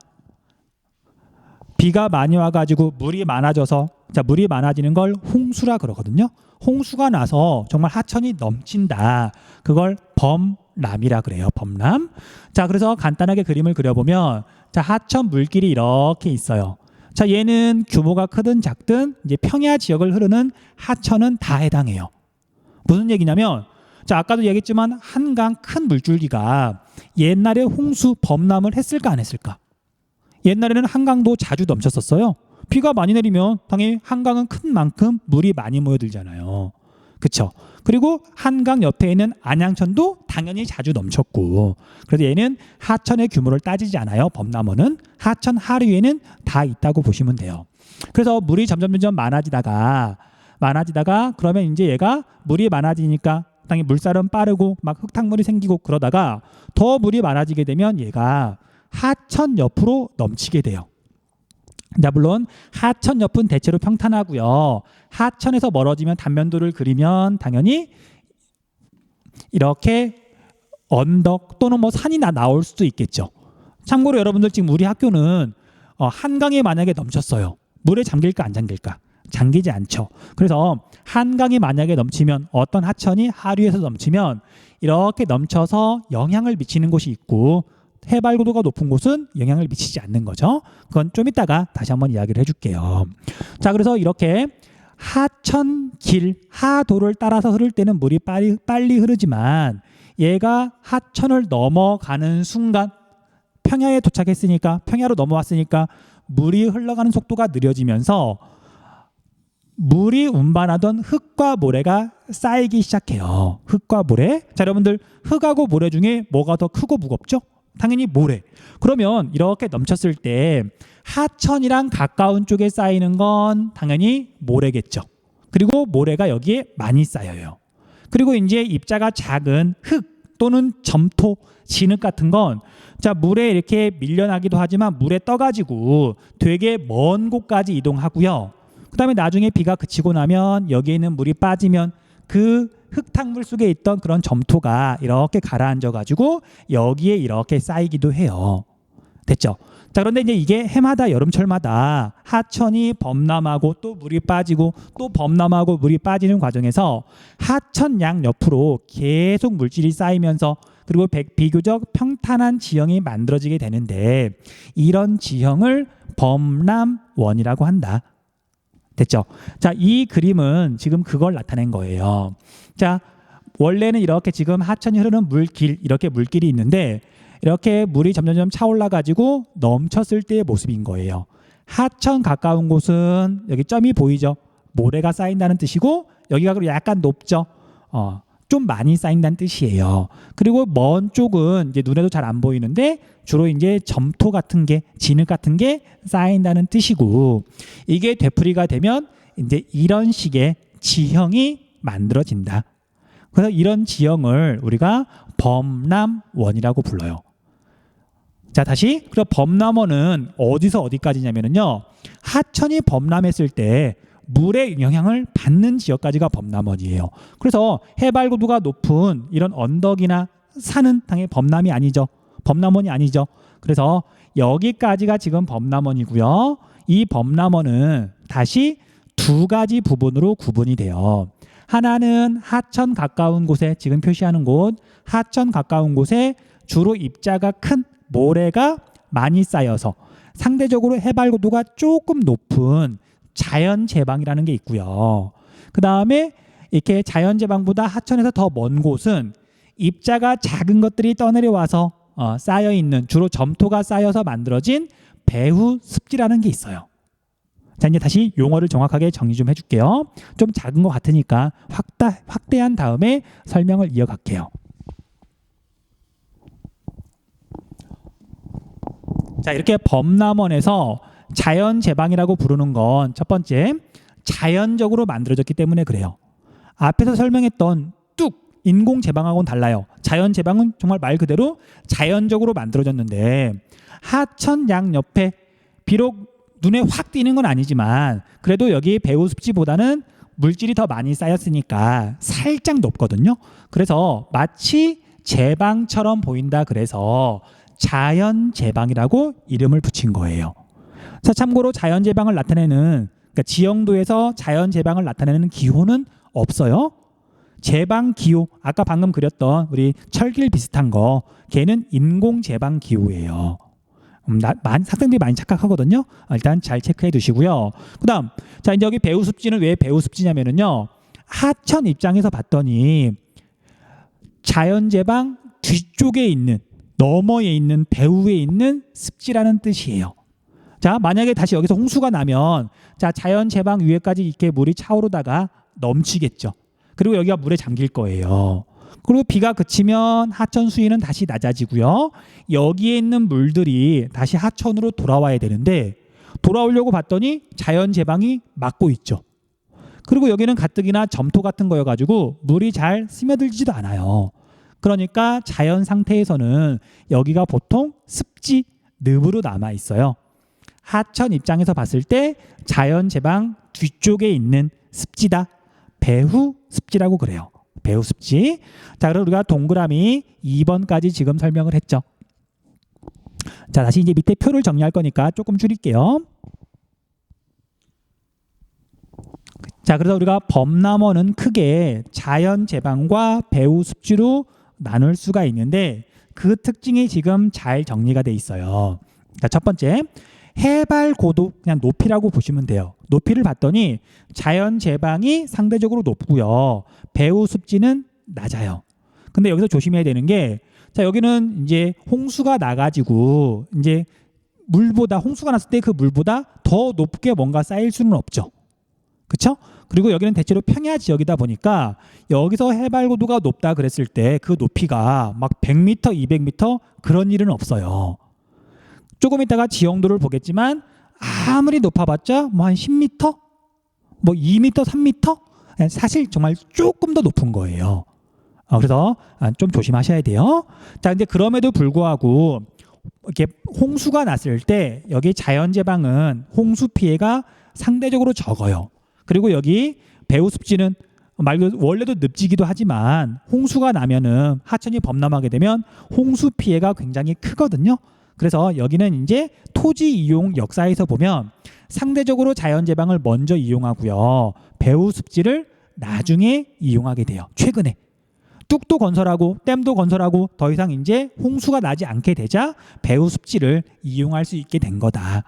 비가 많이 와가지고 물이 많아져서 자, 물이 많아지는 걸 홍수라 그러거든요. 홍수가 나서 정말 하천이 넘친다. 그걸 범람이라 그래요. 범람. 자, 그래서 간단하게 그림을 그려보면 자, 하천 물길이 이렇게 있어요. 자, 얘는 규모가 크든 작든 이제 평야 지역을 흐르는 하천은 다 해당해요. 무슨 얘기냐면 자, 아까도 얘기했지만 한강 큰 물줄기가 옛날에 홍수 범람을 했을까 안 했을까? 옛날에는 한강도 자주 넘쳤었어요. 비가 많이 내리면 당연히 한강은 큰 만큼 물이 많이 모여들잖아요. 그렇죠? 그리고 한강 옆에 있는 안양천도 당연히 자주 넘쳤고 그래서 얘는 하천의 규모를 따지지 않아요. 범람원은 하천 하류에는 다 있다고 보시면 돼요. 그래서 물이 점점 많아지다가 그러면 이제 얘가 물이 많아지니까 당연히 물살은 빠르고 막 흙탕물이 생기고 그러다가 더 물이 많아지게 되면 얘가 하천 옆으로 넘치게 돼요. 자, 물론 하천 옆은 대체로 평탄하고요. 하천에서 멀어지면 단면도를 그리면 당연히 이렇게 언덕 또는 뭐 산이 나올 수도 있겠죠. 참고로 여러분들 지금 우리 학교는 한강이 만약에 넘쳤어요. 물에 잠길까 안 잠길까? 잠기지 않죠. 그래서 한강이 만약에 넘치면 어떤 하천이 하류에서 넘치면 이렇게 넘쳐서 영향을 미치는 곳이 있고 해발고도가 높은 곳은 영향을 미치지 않는 거죠. 그건 좀 이따가 다시 한번 이야기를 해줄게요. 자, 그래서 이렇게 하천길, 하도를 따라서 흐를 때는 물이 빨리 흐르지만 얘가 하천을 넘어가는 순간 평야에 도착했으니까 평야로 넘어왔으니까 물이 흘러가는 속도가 느려지면서 물이 운반하던 흙과 모래가 쌓이기 시작해요. 흙과 모래. 자, 여러분들 흙하고 모래 중에 뭐가 더 크고 무겁죠? 당연히 모래. 그러면 이렇게 넘쳤을 때 하천이랑 가까운 쪽에 쌓이는 건 당연히 모래겠죠. 그리고 모래가 여기에 많이 쌓여요. 그리고 이제 입자가 작은 흙 또는 점토, 진흙 같은 건 자, 물에 이렇게 밀려나기도 하지만 물에 떠가지고 되게 먼 곳까지 이동하고요. 그 다음에 나중에 비가 그치고 나면 여기에 있는 물이 빠지면 그 흙탕물 속에 있던 그런 점토가 이렇게 가라앉아 가지고 여기에 이렇게 쌓이기도 해요. 됐죠? 자, 그런데 이제 이게 해마다 여름철마다 하천이 범람하고 또 물이 빠지고 또 범람하고 물이 빠지는 과정에서 하천 양 옆으로 계속 물질이 쌓이면서 그리고 비교적 평탄한 지형이 만들어지게 되는데 이런 지형을 범람원이라고 한다. 됐죠? 자, 이 그림은 지금 그걸 나타낸 거예요. 자, 원래는 이렇게 지금 하천이 흐르는 물길, 이렇게 물길이 있는데 이렇게 물이 점점 차올라 가지고 넘쳤을 때의 모습인 거예요. 하천 가까운 곳은 여기 점이 보이죠? 모래가 쌓인다는 뜻이고 여기가 그리고 약간 높죠? 좀 많이 쌓인다는 뜻이에요. 그리고 먼 쪽은 이제 눈에도 잘 안 보이는데 주로 이제 점토 같은 게, 진흙 같은 게 쌓인다는 뜻이고 이게 되풀이가 되면 이제 이런 식의 지형이 만들어진다. 그래서 이런 지형을 우리가 범람원이라고 불러요. 자, 다시. 그럼 범람원은 어디서 어디까지냐면요. 하천이 범람했을 때 물의 영향을 받는 지역까지가 범람원이에요. 그래서 해발 고도가 높은 이런 언덕이나 산은 당연히 범람이 아니죠. 범람원이 아니죠. 그래서 여기까지가 지금 범람원이고요. 이 범람원은 다시 두 가지 부분으로 구분이 돼요. 하나는 하천 가까운 곳에, 지금 표시하는 곳, 하천 가까운 곳에 주로 입자가 큰 모래가 많이 쌓여서 상대적으로 해발 고도가 조금 높은 자연제방이라는 게 있고요. 그 다음에 이렇게 자연제방보다 하천에서 더 먼 곳은 입자가 작은 것들이 떠내려와서 쌓여있는, 주로 점토가 쌓여서 만들어진 배후습지라는 게 있어요. 자, 이제 다시 용어를 정확하게 정리 좀 해줄게요. 좀 작은 것 같으니까 확대한 다음에 설명을 이어갈게요. 자, 이렇게 범람원에서 자연제방이라고 부르는 건 첫 번째, 자연적으로 만들어졌기 때문에 그래요. 앞에서 설명했던 뚝 인공제방하고는 달라요. 자연제방은 정말 말 그대로 자연적으로 만들어졌는데 하천 양 옆에 비록 눈에 확 띄는 건 아니지만 그래도 여기 배후습지보다는 물질이 더 많이 쌓였으니까 살짝 높거든요. 그래서 마치 제방처럼 보인다, 그래서 자연제방이라고 이름을 붙인 거예요. 자, 참고로 자연제방을 나타내는, 그러니까 지형도에서 자연제방을 나타내는 기호는 없어요. 제방기호, 아까 방금 그렸던 우리 철길 비슷한 거, 걔는 인공제방기호예요. 학생들이 많이 착각하거든요. 일단 잘 체크해 두시고요. 그 다음, 자, 이제 여기 배후습지는 왜 배후습지냐면요, 하천 입장에서 봤더니 자연제방 뒤쪽에 있는, 너머에 있는, 배후에 있는 습지라는 뜻이에요. 자, 만약에 다시 여기서 홍수가 나면, 자, 자연제방 위에까지 이렇게 물이 차오르다가 넘치겠죠. 그리고 여기가 물에 잠길 거예요. 그리고 비가 그치면 하천 수위는 다시 낮아지고요. 여기에 있는 물들이 다시 하천으로 돌아와야 되는데 돌아오려고 봤더니 자연제방이 막고 있죠. 그리고 여기는 가뜩이나 점토 같은 거여가지고 물이 잘 스며들지도 않아요. 그러니까 자연 상태에서는 여기가 보통 습지, 늪으로 남아 있어요. 하천 입장에서 봤을 때 자연제방 뒤쪽에 있는 습지다. 배후습지라고 그래요. 배후습지. 자, 그럼 우리가 동그라미 2번까지 지금 설명을 했죠. 자, 다시 이제 밑에 표를 정리할 거니까 조금 줄일게요. 자, 그래서 우리가 범람원은 크게 자연제방과 배후습지로 나눌 수가 있는데 그 특징이 지금 잘 정리가 돼 있어요. 자, 첫 번째, 해발 고도, 그냥 높이라고 보시면 돼요. 높이를 봤더니 자연제방이 상대적으로 높고요. 배후습지는 낮아요. 근데 여기서 조심해야 되는 게, 자, 여기는 이제 홍수가 나가지고 이제 물보다, 홍수가 났을 때 그 물보다 더 높게 뭔가 쌓일 수는 없죠. 그렇죠? 그리고 여기는 대체로 평야 지역이다 보니까 여기서 해발 고도가 높다 그랬을 때 그 높이가 막 100m, 200m 그런 일은 없어요. 조금 있다가 지형도를 보겠지만 아무리 높아봤자 뭐 한 10m, 뭐 2m, 3m, 사실 정말 조금 더 높은 거예요. 그래서 좀 조심하셔야 돼요. 자, 근데 그럼에도 불구하고 이렇게 홍수가 났을 때 여기 자연제방은 홍수 피해가 상대적으로 적어요. 그리고 여기 배후습지는 말 그대로 원래도 늪지기도 하지만 홍수가 나면은 하천이 범람하게 되면 홍수 피해가 굉장히 크거든요. 그래서 여기는 이제 토지 이용 역사에서 보면 상대적으로 자연제방을 먼저 이용하고요. 배후습지를 나중에 이용하게 돼요. 최근에. 뚝도 건설하고 댐도 건설하고 더 이상 이제 홍수가 나지 않게 되자 배후 습지를 이용할 수 있게 된 거다.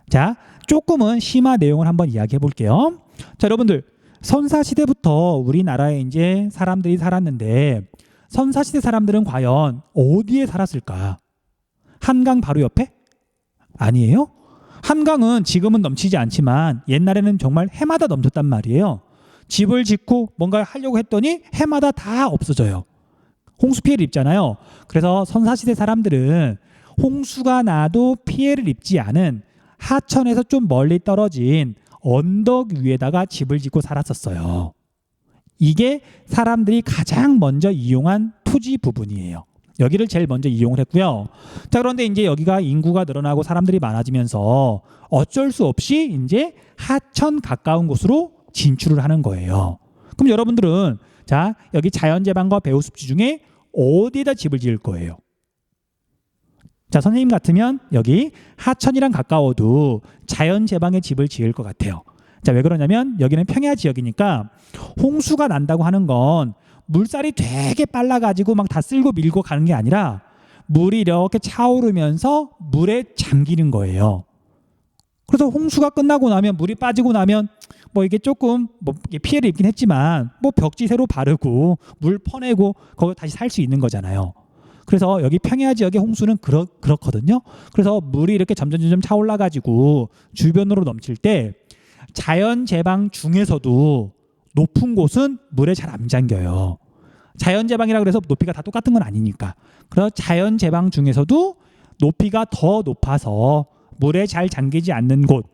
자, 조금은 심화 내용을 한번 이야기해 볼게요. 자, 여러분들 선사시대부터 우리나라에 이제 사람들이 살았는데 선사시대 사람들은 과연 어디에 살았을까? 한강 바로 옆에? 아니에요. 한강은 지금은 넘치지 않지만 옛날에는 정말 해마다 넘쳤단 말이에요. 집을 짓고 뭔가 하려고 했더니 해마다 다 없어져요. 홍수 피해를 입잖아요. 그래서 선사시대 사람들은 홍수가 나도 피해를 입지 않은 하천에서 좀 멀리 떨어진 언덕 위에다가 집을 짓고 살았었어요. 이게 사람들이 가장 먼저 이용한 토지 부분이에요. 여기를 제일 먼저 이용을 했고요. 자, 그런데 이제 여기가 인구가 늘어나고 사람들이 많아지면서 어쩔 수 없이 이제 하천 가까운 곳으로 진출을 하는 거예요. 그럼 여러분들은 자, 여기 자연재방과 배후습지 중에 어디에다 집을 지을 거예요? 자, 선생님 같으면 여기 하천이랑 가까워도 자연재방에 집을 지을 것 같아요. 자, 왜 그러냐면 여기는 평야 지역이니까 홍수가 난다고 하는 건 물살이 되게 빨라가지고 막 다 쓸고 밀고 가는 게 아니라 물이 이렇게 차오르면서 물에 잠기는 거예요. 그래서 홍수가 끝나고 나면 물이 빠지고 나면 뭐 이게 조금 뭐 피해를 입긴 했지만 뭐 벽지 새로 바르고 물 퍼내고 거기 다시 살 수 있는 거잖아요. 그래서 여기 평야 지역의 홍수는 그렇거든요. 그래서 물이 이렇게 점점 차올라가지고 주변으로 넘칠 때 자연재방 중에서도 높은 곳은 물에 잘 안 잠겨요. 자연재방이라 그래서 높이가 다 똑같은 건 아니니까. 그래서 자연재방 중에서도 높이가 더 높아서 물에 잘 잠기지 않는 곳,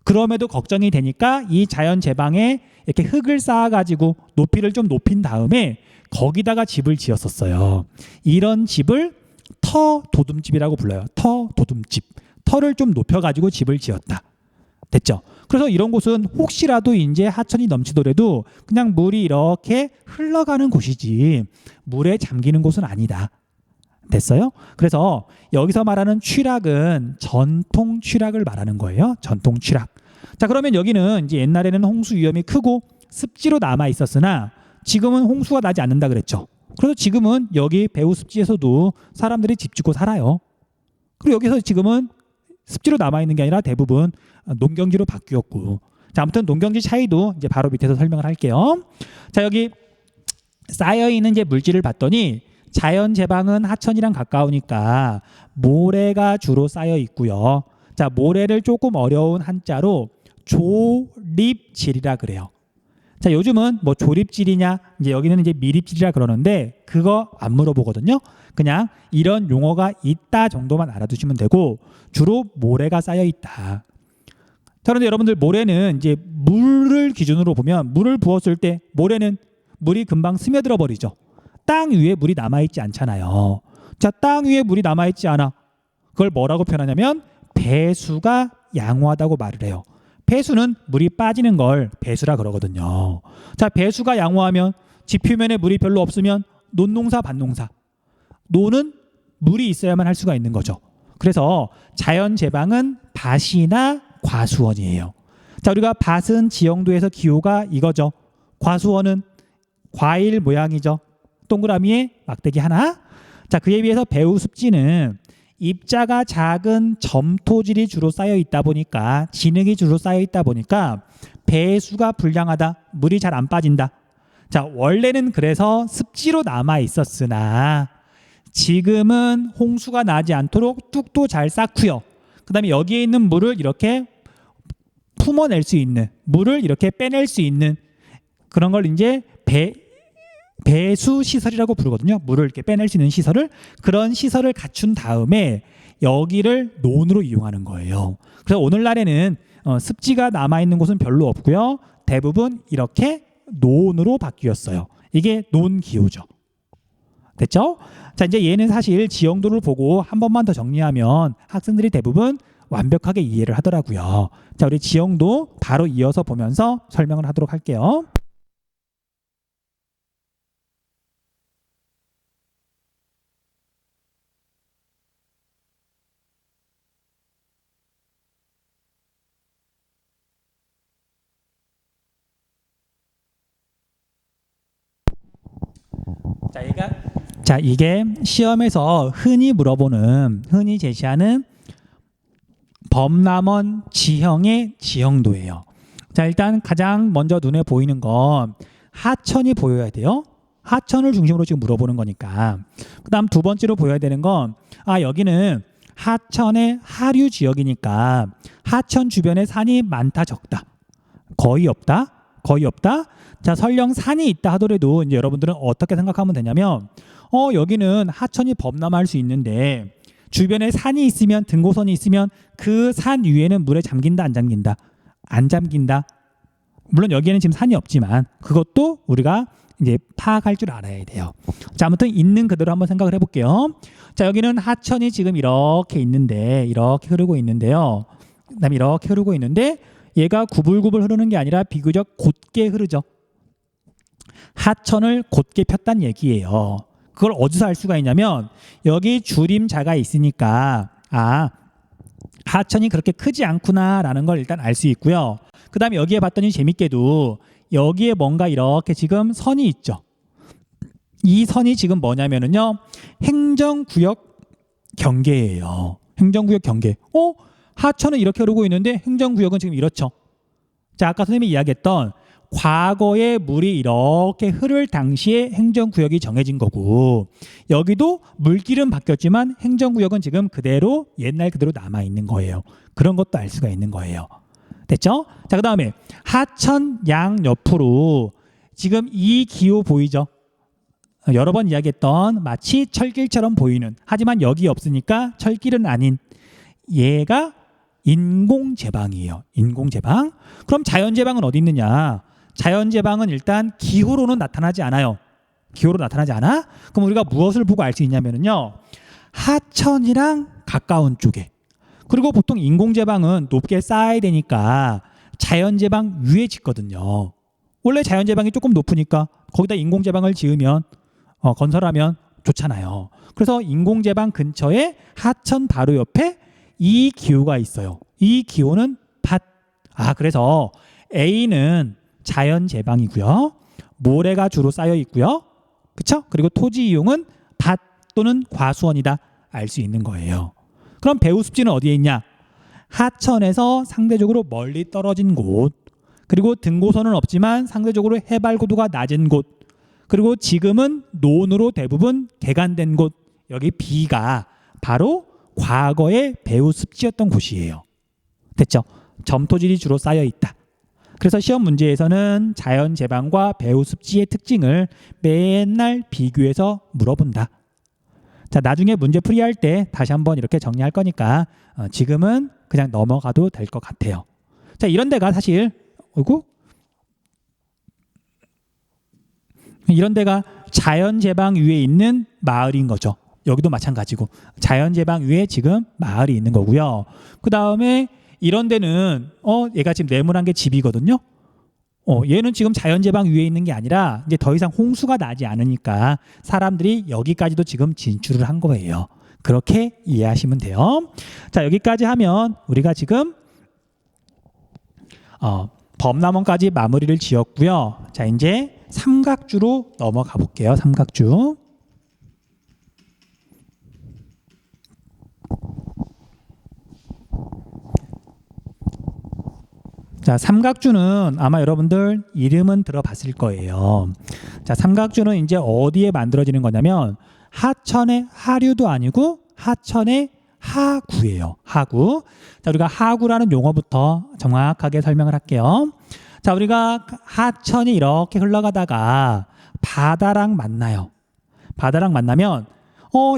그럼에도 걱정이 되니까 이 자연재방에 이렇게 흙을 쌓아가지고 높이를 좀 높인 다음에 거기다가 집을 지었었어요. 이런 집을 터도둠집이라고 불러요. 터도둠집. 터를 좀 높여가지고 집을 지었다. 됐죠? 그래서 이런 곳은 혹시라도 이제 하천이 넘치더라도 그냥 물이 이렇게 흘러가는 곳이지 물에 잠기는 곳은 아니다. 됐어요? 그래서 여기서 말하는 취락은 전통 취락을 말하는 거예요. 전통 취락. 자, 그러면 여기는 이제 옛날에는 홍수 위험이 크고 습지로 남아 있었으나 지금은 홍수가 나지 않는다 그랬죠. 그래서 지금은 여기 배후 습지에서도 사람들이 집 짓고 살아요. 그리고 여기서 지금은 습지로 남아 있는 게 아니라 대부분 농경지로 바뀌었고. 자, 아무튼 농경지 차이도 이제 바로 밑에서 설명을 할게요. 자, 여기 쌓여 있는 이제 물질을 봤더니 자연재방은 하천이랑 가까우니까 모래가 주로 쌓여 있고요. 자, 모래를 조금 어려운 한자로 조립질이라 그래요. 자, 요즘은 뭐 조립질이냐, 이제 여기는 이제 미립질이라 그러는데 그거 안 물어보거든요. 그냥 이런 용어가 있다 정도만 알아두시면 되고 주로 모래가 쌓여 있다. 자, 그런데 여러분들 모래는 이제 물을 기준으로 보면 물을 부었을 때 모래는 물이 금방 스며들어 버리죠. 땅 위에 물이 남아있지 않잖아요. 자, 땅 위에 물이 남아있지 않아. 그걸 뭐라고 표현하냐면 배수가 양호하다고 말을 해요. 배수는 물이 빠지는 걸 배수라 그러거든요. 자, 배수가 양호하면 지 표면에 물이 별로 없으면 논농사 밭농사. 논은 물이 있어야만 할 수가 있는 거죠. 그래서 자연재방은 밭이나 과수원이에요. 자, 우리가 밭은 지형도에서 기호가 이거죠. 과수원은 과일 모양이죠. 동그라미에 막대기 하나. 자, 그에 비해서 배후 습지는 입자가 작은 점토질이 주로 쌓여 있다 보니까 진흙이 주로 쌓여 있다 보니까 배수가 불량하다. 물이 잘 안 빠진다. 자, 원래는 그래서 습지로 남아 있었으나 지금은 홍수가 나지 않도록 뚝도 잘 쌓고요. 그다음에 여기에 있는 물을 이렇게 품어낼 수 있는, 물을 이렇게 빼낼 수 있는 그런 걸 이제 배수 시설이라고 부르거든요. 물을 이렇게 빼낼 수 있는 시설을, 그런 시설을 갖춘 다음에 여기를 논으로 이용하는 거예요. 그래서 오늘날에는 습지가 남아있는 곳은 별로 없고요. 대부분 이렇게 논으로 바뀌었어요. 이게 논기후죠. 됐죠? 자, 이제 얘는 사실 지형도를 보고 한 번만 더 정리하면 학생들이 대부분 완벽하게 이해를 하더라고요. 자, 우리 지형도 바로 이어서 보면서 설명을 하도록 할게요. 자, 이게 시험에서 흔히 제시하는 범람원 지형의 지형도예요. 자, 일단 가장 먼저 눈에 보이는 건 하천이 보여야 돼요. 하천을 중심으로 지금 물어보는 거니까. 그 다음 두 번째로 보여야 되는 건 여기는 하천의 하류 지역이니까 하천 주변에 산이 많다 적다? 거의 없다? 거의 없다? 자, 설령 산이 있다 하더라도 이제 여러분들은 어떻게 생각하면 되냐면 여기는 하천이 범람할 수 있는데 주변에 산이 있으면 등고선이 있으면 그 산 위에는 물에 잠긴다 안 잠긴다? 안 잠긴다. 물론 여기에는 지금 산이 없지만 그것도 우리가 이제 파악할 줄 알아야 돼요. 자, 아무튼 있는 그대로 한번 생각을 해볼게요. 자, 여기는 하천이 지금 이렇게 있는데 이렇게 흐르고 있는데요. 그다음에 이렇게 흐르고 있는데 얘가 구불구불 흐르는 게 아니라 비교적 곧게 흐르죠. 하천을 곧게 폈단 얘기예요. 그걸 어디서 알 수가 있냐면 여기 주림자가 있으니까 하천이 그렇게 크지 않구나라는 걸 일단 알 수 있고요. 그 다음에 여기에 봤더니 재밌게도 여기에 뭔가 이렇게 지금 선이 있죠. 이 선이 지금 뭐냐면은요, 행정구역 경계예요. 행정구역 경계. 하천은 이렇게 흐르고 있는데 행정구역은 지금 이렇죠. 자, 아까 선생님이 이야기했던 과거에 물이 이렇게 흐를 당시에 행정구역이 정해진 거고 여기도 물길은 바뀌었지만 행정구역은 지금 그대로 옛날 그대로 남아있는 거예요. 그런 것도 알 수가 있는 거예요. 됐죠? 자, 그 다음에 하천 양 옆으로 지금 이 기호 보이죠? 여러 번 이야기했던 마치 철길처럼 보이는, 하지만 여기 없으니까 철길은 아닌, 얘가 인공제방이에요. 인공제방. 그럼 자연제방은 어디 있느냐? 자연제방은 일단 기호로는 나타나지 않아요. 기호로 나타나지 않아? 그럼 우리가 무엇을 보고 알 수 있냐면요, 하천이랑 가까운 쪽에, 그리고 보통 인공제방은 높게 쌓아야 되니까 자연제방 위에 짓거든요. 원래 자연제방이 조금 높으니까 거기다 인공제방을 지으면 건설하면 좋잖아요. 그래서 인공제방 근처에 하천 바로 옆에 이 기호가 있어요. 이 기호는 밭. 그래서 A는 자연제방이고요. 모래가 주로 쌓여 있고요. 그렇죠? 그리고 토지 이용은 밭 또는 과수원이다. 알 수 있는 거예요. 그럼 배후습지는 어디에 있냐? 하천에서 상대적으로 멀리 떨어진 곳, 그리고 등고선은 없지만 상대적으로 해발 고도가 낮은 곳, 그리고 지금은 논으로 대부분 개간된 곳, 여기 B가 바로 과거의 배후습지였던 곳이에요. 됐죠? 점토질이 주로 쌓여 있다. 그래서 시험 문제에서는 자연제방과 배후습지의 특징을 맨날 비교해서 물어본다. 자, 나중에 문제 풀이할 때 다시 한번 이렇게 정리할 거니까 지금은 그냥 넘어가도 될 것 같아요. 자, 이런 데가 사실 이런 데가 자연제방 위에 있는 마을인 거죠. 여기도 마찬가지고 자연제방 위에 지금 마을이 있는 거고요. 그 다음에 이런 데는 얘가 지금 네모난 게 집이거든요. 얘는 지금 자연제방 위에 있는 게 아니라 이제 더 이상 홍수가 나지 않으니까 사람들이 여기까지도 지금 진출을 한 거예요. 그렇게 이해하시면 돼요. 자, 여기까지 하면 우리가 지금 범람원까지 마무리를 지었고요. 자, 이제 삼각주로 넘어가 볼게요. 삼각주. 자, 삼각주는 아마 여러분들 이름은 들어봤을 거예요. 자, 삼각주는 이제 어디에 만들어지는 거냐면 하천의 하류도 아니고 하천의 하구예요. 하구. 자, 우리가 하구라는 용어부터 정확하게 설명을 할게요. 자, 우리가 하천이 이렇게 흘러가다가 바다랑 만나요. 바다랑 만나면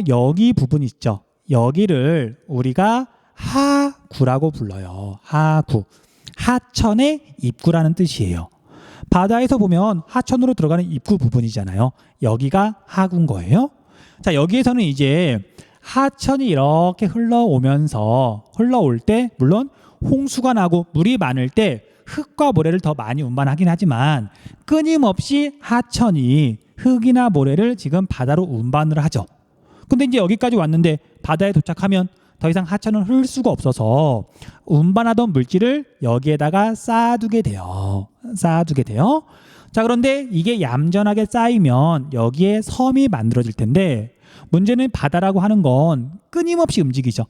여기 부분 있죠. 여기를 우리가 하구라고 불러요. 하구. 하천의 입구라는 뜻이에요. 바다에서 보면 하천으로 들어가는 입구 부분이잖아요. 여기가 하구인 거예요. 자, 여기에서는 이제 하천이 이렇게 흘러올 때 물론 홍수가 나고 물이 많을 때 흙과 모래를 더 많이 운반하긴 하지만 끊임없이 하천이 흙이나 모래를 지금 바다로 운반을 하죠. 근데 이제 여기까지 왔는데 바다에 도착하면 더 이상 하천은 흐를 수가 없어서 운반하던 물질을 여기에다가 쌓아두게 돼요. 자, 그런데 이게 얌전하게 쌓이면 여기에 섬이 만들어질 텐데 문제는 바다라고 하는 건 끊임없이 움직이죠.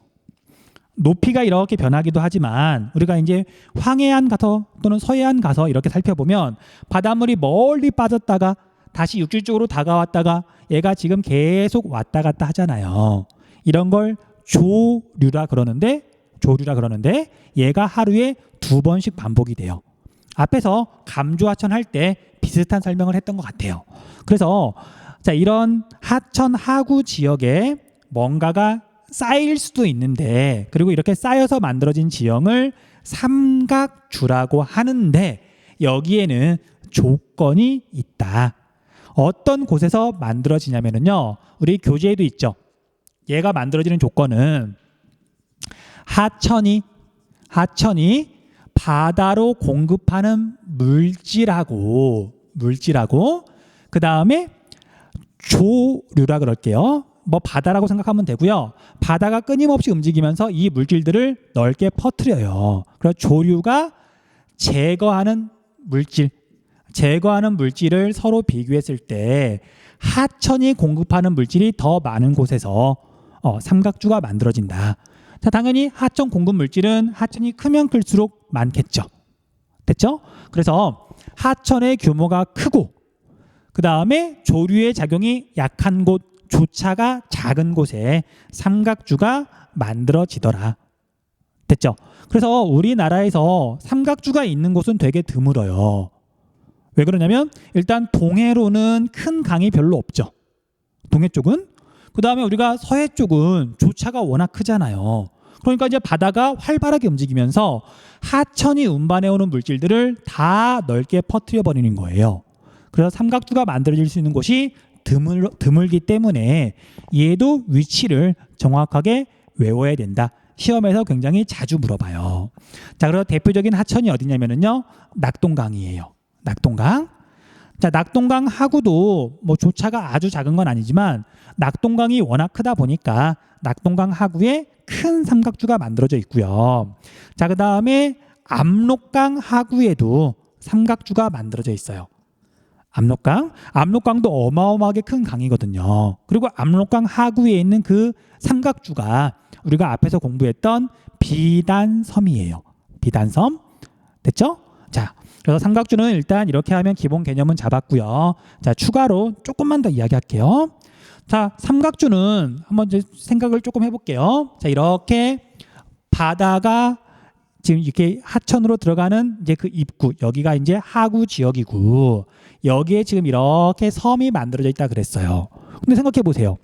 높이가 이렇게 변하기도 하지만 우리가 이제 황해안 가서 또는 서해안 가서 이렇게 살펴보면 바닷물이 멀리 빠졌다가 다시 육지 쪽으로 다가왔다가 얘가 지금 계속 왔다 갔다 하잖아요. 이런 걸 조류라 그러는데 얘가 하루에 2번씩 반복이 돼요. 앞에서 감조하천 할 때 비슷한 설명을 했던 것 같아요. 그래서 자, 이런 하천 하구 지역에 뭔가가 쌓일 수도 있는데 그리고 이렇게 쌓여서 만들어진 지형을 삼각주라고 하는데 여기에는 조건이 있다. 어떤 곳에서 만들어지냐면요. 우리 교재에도 있죠. 얘가 만들어지는 조건은 하천이 바다로 공급하는 물질하고 그 다음에 조류라 그럴게요. 뭐 바다라고 생각하면 되고요. 바다가 끊임없이 움직이면서 이 물질들을 넓게 퍼뜨려요. 그래서 조류가 제거하는 물질을 서로 비교했을 때 하천이 공급하는 물질이 더 많은 곳에서 삼각주가 만들어진다. 자, 당연히 하천 공급 물질은 하천이 크면 클수록 많겠죠. 됐죠? 그래서 하천의 규모가 크고 그 다음에 조류의 작용이 약한 곳, 조차가 작은 곳에 삼각주가 만들어지더라. 됐죠? 그래서 우리나라에서 삼각주가 있는 곳은 되게 드물어요. 왜 그러냐면 일단 동해로는 큰 강이 별로 없죠. 동해 쪽은. 그 다음에 우리가 서해 쪽은 조차가 워낙 크잖아요. 그러니까 이제 바다가 활발하게 움직이면서 하천이 운반해오는 물질들을 다 넓게 퍼뜨려 버리는 거예요. 그래서 삼각주가 만들어질 수 있는 곳이 드물기 때문에 얘도 위치를 정확하게 외워야 된다. 시험에서 굉장히 자주 물어봐요. 자, 그래서 대표적인 하천이 어디냐면요, 낙동강이에요. 낙동강. 자, 낙동강 하구도 뭐 조차가 아주 작은 건 아니지만 낙동강이 워낙 크다 보니까 낙동강 하구에 큰 삼각주가 만들어져 있고요. 자, 그 다음에 압록강 하구에도 삼각주가 만들어져 있어요. 압록강도 어마어마하게 큰 강이거든요. 그리고 압록강 하구에 있는 그 삼각주가 우리가 앞에서 공부했던 비단섬이에요. 비단섬. 됐죠? 자, 그래서 삼각주는 일단 이렇게 하면 기본 개념은 잡았고요. 자, 추가로 조금만 더 이야기할게요. 자, 삼각주는 한번 이제 생각을 조금 해볼게요. 자, 이렇게 바다가 지금 이렇게 하천으로 들어가는 이제 그 입구, 여기가 이제 하구 지역이고 여기에 지금 이렇게 섬이 만들어져 있다 그랬어요. 근데 생각해 보세요.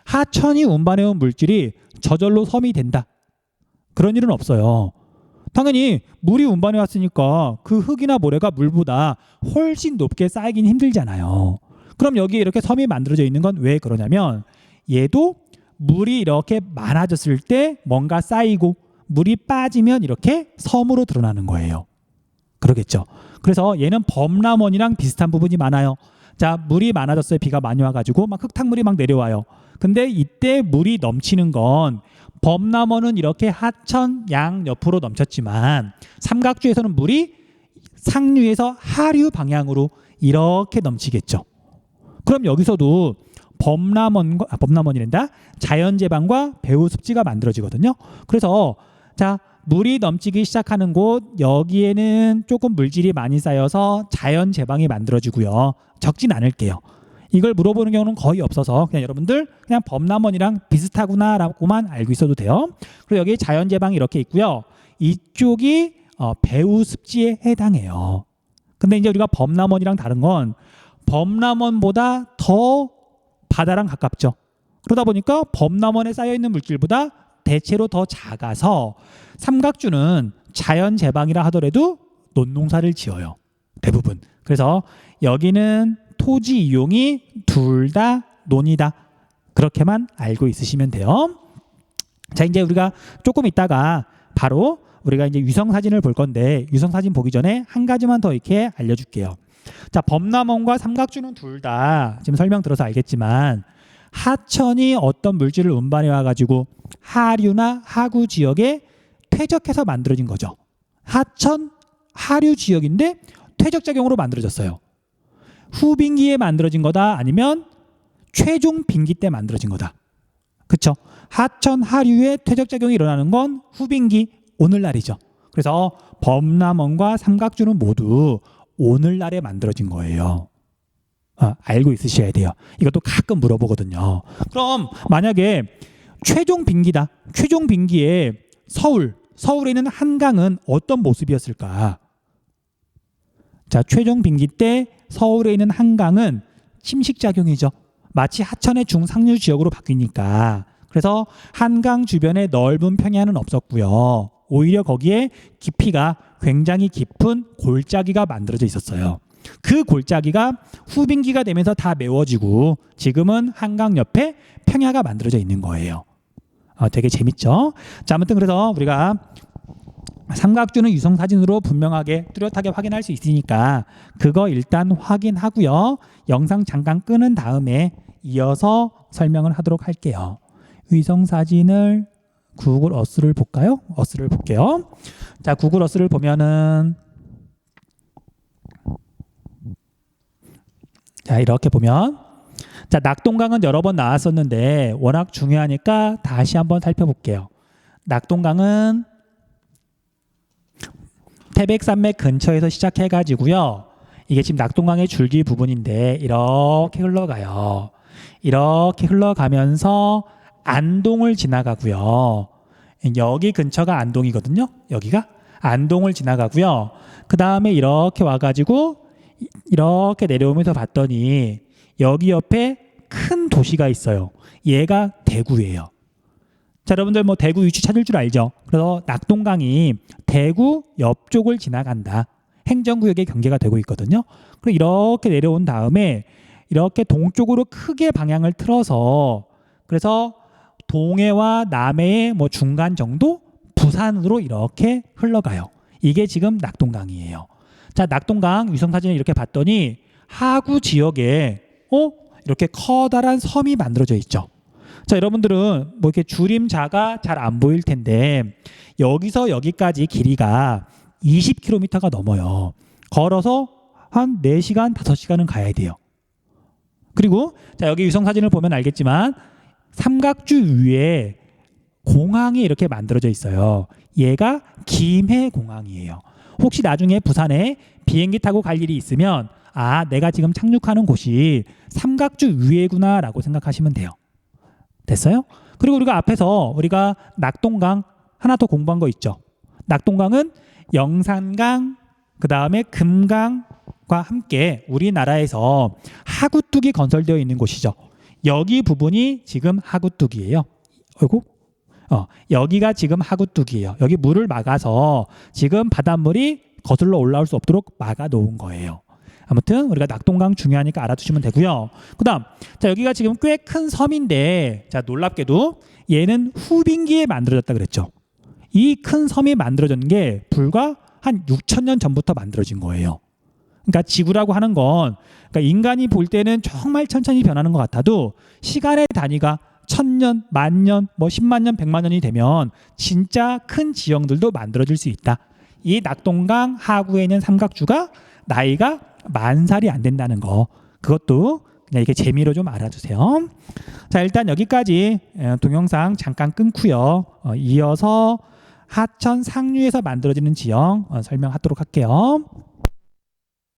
하천이 운반해온 물질이 저절로 섬이 된다. 그런 일은 없어요. 당연히 물이 운반해 왔으니까 그 흙이나 모래가 물보다 훨씬 높게 쌓이긴 힘들잖아요. 그럼 여기에 이렇게 섬이 만들어져 있는 건 왜 그러냐면 얘도 물이 이렇게 많아졌을 때 뭔가 쌓이고 물이 빠지면 이렇게 섬으로 드러나는 거예요. 그러겠죠. 그래서 얘는 범람원이랑 비슷한 부분이 많아요. 자, 물이 많아졌어요. 비가 많이 와가지고 막 흙탕물이 막 내려와요. 근데 이때 물이 넘치는 건 범람원은 이렇게 하천 양 옆으로 넘쳤지만 삼각주에서는 물이 상류에서 하류 방향으로 이렇게 넘치겠죠. 그럼 여기서도 범람원이란다. 자연재방과 배후습지가 만들어지거든요. 그래서 자, 물이 넘치기 시작하는 곳, 여기에는 조금 물질이 많이 쌓여서 자연재방이 만들어지고요. 적진 않을게요. 이걸 물어보는 경우는 거의 없어서 그냥 여러분들 그냥 범람원이랑 비슷하구나라고만 알고 있어도 돼요. 그리고 여기 자연재방이 이렇게 있고요. 이쪽이 배후습지에 해당해요. 근데 이제 우리가 범람원이랑 다른 건 범람원보다 더 바다랑 가깝죠. 그러다 보니까 범람원에 쌓여있는 물질보다 대체로 더 작아서 삼각주는 자연재방이라 하더라도 논농사를 지어요. 대부분. 그래서 여기는 토지 이용이 둘 다 논이다. 그렇게만 알고 있으시면 돼요. 자, 이제 우리가 조금 있다가 바로 우리가 이제 위성사진을 볼 건데 위성사진 보기 전에 한 가지만 더 이렇게 알려줄게요. 자, 범람원과 삼각주는 둘 다 지금 설명 들어서 알겠지만 하천이 어떤 물질을 운반해 와가지고 하류나 하구 지역에 퇴적해서 만들어진 거죠. 하천, 하류 지역인데 퇴적작용으로 만들어졌어요. 후빙기에 만들어진 거다 아니면 최종 빙기 때 만들어진 거다. 그쵸? 하천 하류의 퇴적작용이 일어나는 건 후빙기 오늘날이죠. 그래서 범람원과 삼각주는 모두 오늘날에 만들어진 거예요. 알고 있으셔야 돼요. 이것도 가끔 물어보거든요. 그럼 만약에 최종 빙기다. 최종 빙기에 서울에 있는 한강은 어떤 모습이었을까? 자, 최종 빙기 때 서울에 있는 한강은 침식작용이죠. 마치 하천의 중상류 지역으로 바뀌니까. 그래서 한강 주변에 넓은 평야는 없었고요. 오히려 거기에 깊이가 굉장히 깊은 골짜기가 만들어져 있었어요. 그 골짜기가 후빙기가 되면서 다 메워지고 지금은 한강 옆에 평야가 만들어져 있는 거예요. 되게 재밌죠? 자, 아무튼 그래서 우리가 삼각주는 유성 사진으로 분명하게 뚜렷하게 확인할 수 있으니까 그거 일단 확인하고요. 영상 잠깐 끄는 다음에 이어서 설명을 하도록 할게요. 위성 사진을 구글 어스를 볼까요? 어스를 볼게요. 자, 구글 어스를 보면은 자, 이렇게 보면 자, 낙동강은 여러 번 나왔었는데 워낙 중요하니까 다시 한번 살펴볼게요. 낙동강은 태백산맥 근처에서 시작해가지고요. 이게 지금 낙동강의 줄기 부분인데 이렇게 흘러가요. 이렇게 흘러가면서 안동을 지나가고요. 여기 근처가 안동이거든요. 여기가 안동을 지나가고요. 그 다음에 이렇게 와가지고 이렇게 내려오면서 봤더니 여기 옆에 큰 도시가 있어요. 얘가 대구예요. 자, 여러분들 뭐 대구 위치 찾을 줄 알죠? 그래서 낙동강이 대구 옆쪽을 지나간다. 행정구역의 경계가 되고 있거든요. 그리고 이렇게 내려온 다음에 이렇게 동쪽으로 크게 방향을 틀어서 그래서 동해와 남해의 뭐 중간 정도 부산으로 이렇게 흘러가요. 이게 지금 낙동강이에요. 자, 낙동강 위성사진을 이렇게 봤더니 하구 지역에 이렇게 커다란 섬이 만들어져 있죠. 자, 여러분들은 뭐 이렇게 줄임자가 잘 안 보일 텐데 여기서 여기까지 길이가 20km가 넘어요. 걸어서 한 4시간, 5시간은 가야 돼요. 그리고 자, 여기 위성사진을 보면 알겠지만 삼각주 위에 공항이 이렇게 만들어져 있어요. 얘가 김해공항이에요. 혹시 나중에 부산에 비행기 타고 갈 일이 있으면 내가 지금 착륙하는 곳이 삼각주 위에구나 라고 생각하시면 돼요. 됐어요? 그리고 우리가 앞에서 우리가 낙동강 하나 더 공부한 거 있죠. 낙동강은 영산강 그 다음에 금강과 함께 우리나라에서 하구뚝이 건설되어 있는 곳이죠. 여기 부분이 지금 하구뚝이에요. 여기가 지금 하구뚝이에요. 여기 물을 막아서 지금 바닷물이 거슬러 올라올 수 없도록 막아 놓은 거예요. 아무튼 우리가 낙동강 중요하니까 알아두시면 되고요. 그다음 자, 여기가 지금 꽤 큰 섬인데 자, 놀랍게도 얘는 후빙기에 만들어졌다 그랬죠. 이 큰 섬이 만들어진 게 불과 한 6,000년 전부터 만들어진 거예요. 그러니까 지구라고 하는 건 그러니까 인간이 볼 때는 정말 천천히 변하는 것 같아도 시간의 단위가 1,000년, 10,000년, 뭐 10만 년, 100만 년이 되면 진짜 큰 지형들도 만들어질 수 있다. 이 낙동강 하구에 있는 삼각주가 나이가 10,000살이 안 된다는 거. 그것도 그냥 이렇게 재미로 좀 알아주세요. 자, 일단 여기까지 동영상 잠깐 끊고요. 이어서 하천 상류에서 만들어지는 지형 설명하도록 할게요.